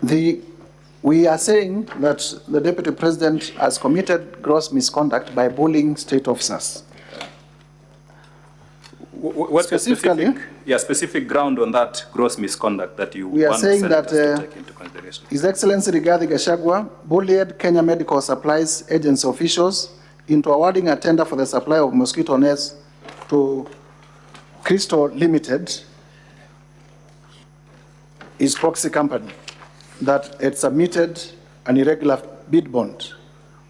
We are saying that the Deputy President has committed gross misconduct by bullying state officers. What specific ground on that gross misconduct that you we are want saying that to take into consideration? His Excellency Gachagua bullied Kenya Medical Supplies Agency officials into awarding a tender for the supply of mosquito nets to Crystal Limited, his proxy company, that it submitted an irregular bid bond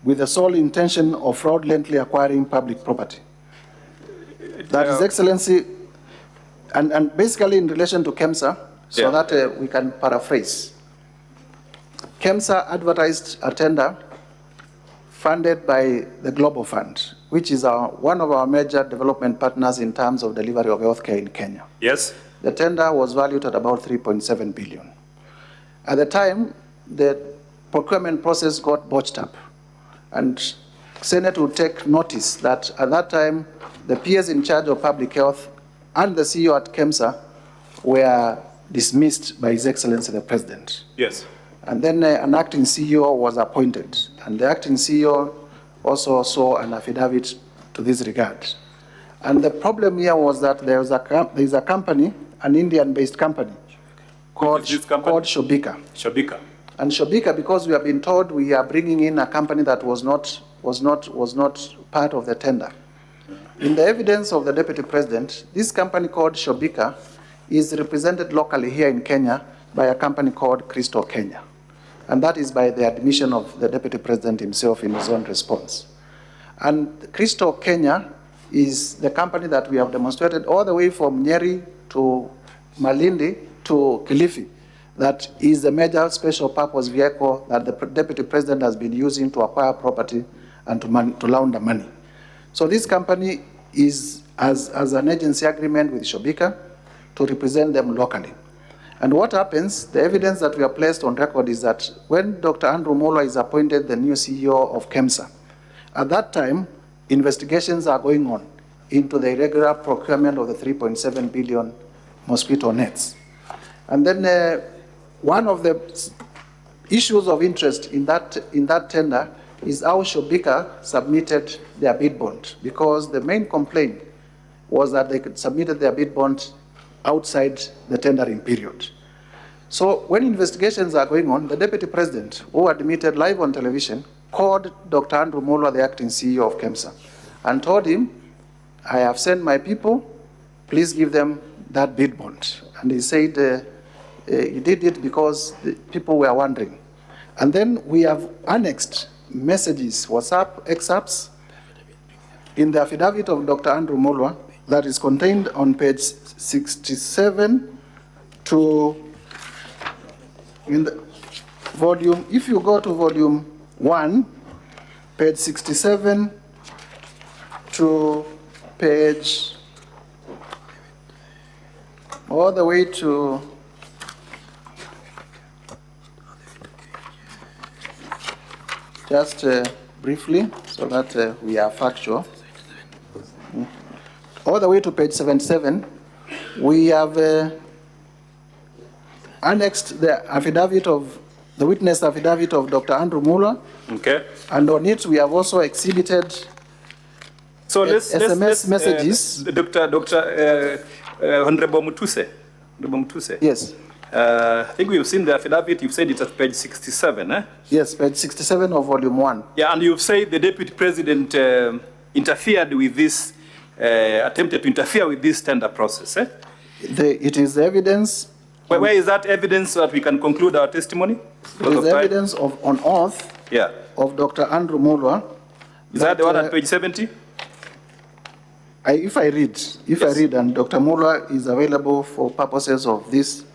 with the sole intention of fraudulently acquiring public property. That His Excellency, and basically in relation to KEMSA, so that we can paraphrase. KEMSA advertised a tender funded by the Global Fund, which is one of our major development partners in terms of delivery of healthcare in Kenya. Yes. The tender was valued at about 3.7 billion. At the time, the procurement process got botched up, and Senate would take notice that at that time, the peers in charge of public health and the CEO at KEMSA were dismissed by His Excellency the President. Yes. And then an acting CEO was appointed, and the acting CEO also saw an affidavit to this regard. And the problem here was that there is a company, an Indian-based company, called Shobika. Shobika. And Shobika, because we have been told we are bringing in a company that was not part of the tender. In the evidence of the Deputy President, this company called Shobika is represented locally here in Kenya by a company called Crystal Kenya. And that is by the admission of the Deputy President himself in his own response. And Crystal Kenya is the company that we have demonstrated all the way from Nyeri to Malindi to Kilifi. That is the major special purpose vehicle that the Deputy President has been using to acquire property and to launder money. So this company has an agency agreement with Shobika to represent them locally. And what happens, the evidence that we have placed on record is that when Dr. Andrew Mulwa is appointed the new CEO of KEMSA, at that time, investigations are going on into the irregular procurement of the 3.7 billion mosquito nets. And then one of the issues of interest in that tender is how Shobika submitted their bid bond, because the main complaint was that they submitted their bid bond outside the tendering period. So when investigations are going on, the Deputy President, who admitted live on television, called Dr. Andrew Mulwa, the acting CEO of KEMSA, and told him, I have sent my people, please give them that bid bond. And he said he did it because the people were wondering. And then we have annexed messages, WhatsApp, excerpts, in the affidavit of Dr. Andrew Mulwa that is contained on page 67 to, in the volume, if you go to volume 1, page 67 to page, all the way to just briefly, so that we are factual. All the way to page 77, we have annexed the affidavit of, the witness affidavit of Dr. Andrew Mulwa. Okay. And on it, we have also exhibited SMS messages. Honorable Mutuse. Yes. I think we've seen the affidavit. You've said it's at page 67, eh? Yes, page 67 of volume 1. Yeah, and you've said the Deputy President interfered with this, attempted to interfere with this tender process, eh? It is evidence. Where is that evidence so that we can conclude our testimony? It is evidence on oath of Dr. Andrew Mulwa. Is that the one at page 70? If I read, and Dr. Mulwa is available for purposes of this,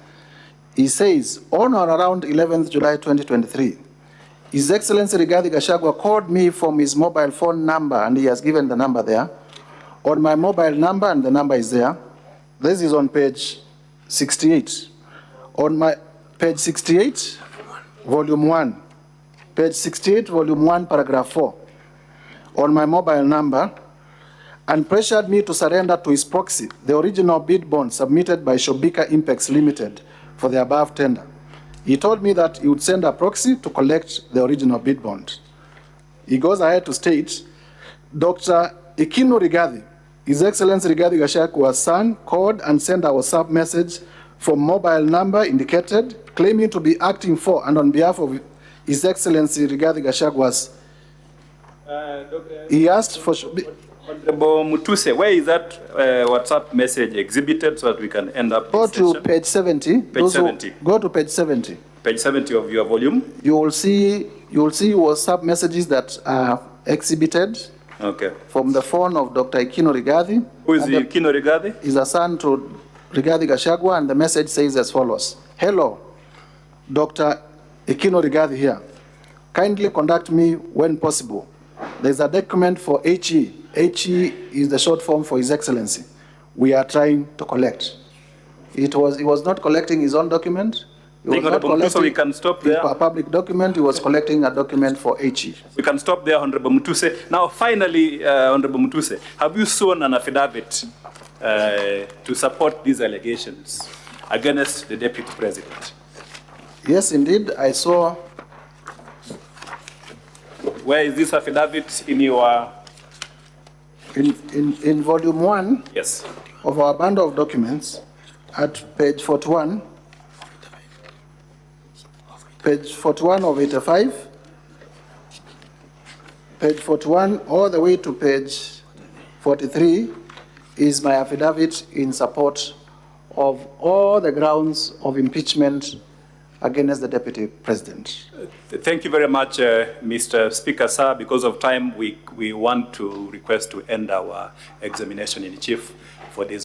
he says, on or around 11th July 2023, His Excellency Rigathi Gachagua called me from his mobile phone number, and he has given the number there, on my mobile number, and the number is there. This is on page 68. On my page 68, volume 1. Page 68, volume 1, paragraph 4. On my mobile number, and pressured me to surrender to his proxy the original bid bond submitted by Shobika Impex Limited for the above tender. He told me that he would send a proxy to collect the original bid bond. He goes ahead to state, Dr. Ikino Rigathi, His Excellency Rigathi Gachagua's son, called and sent a WhatsApp message from mobile number indicated, claiming to be acting for and on behalf of His Excellency Rigathi Gachagua's. He asked for. Honorable Mutuse, where is that WhatsApp message exhibited so that we can end up? Go to page 70. Page 70. Go to page 70. Page 70 of your volume. You will see WhatsApp messages that are exhibited. Okay. From the phone of Dr. Ikino Rigathi. Who is Ikino Rigathi? Is a son to Rigathi Gachagua, and the message says as follows. Hello, Dr. Ikino Rigathi here. Kindly contact me when possible. There is a document for HE. HE is the short form for His Excellency. We are trying to collect. He was not collecting his own document. He was not collecting, so we can stop there. A public document. He was collecting a document for HE. We can stop there, Honorable Mutuse. Now, finally, Honorable Mutuse, have you sworn an affidavit to support these allegations against the Deputy President? Yes, indeed. I saw. Where is this affidavit in your? In volume 1. Yes. Of our bundle of documents, at page 41. Page 41 of 85. Page 41 all the way to page 43 is my affidavit in support of all the grounds of impeachment against the Deputy President. Thank you very much, Mr. Speaker, sir. Because of time, we want to request to end our examination in chief for this.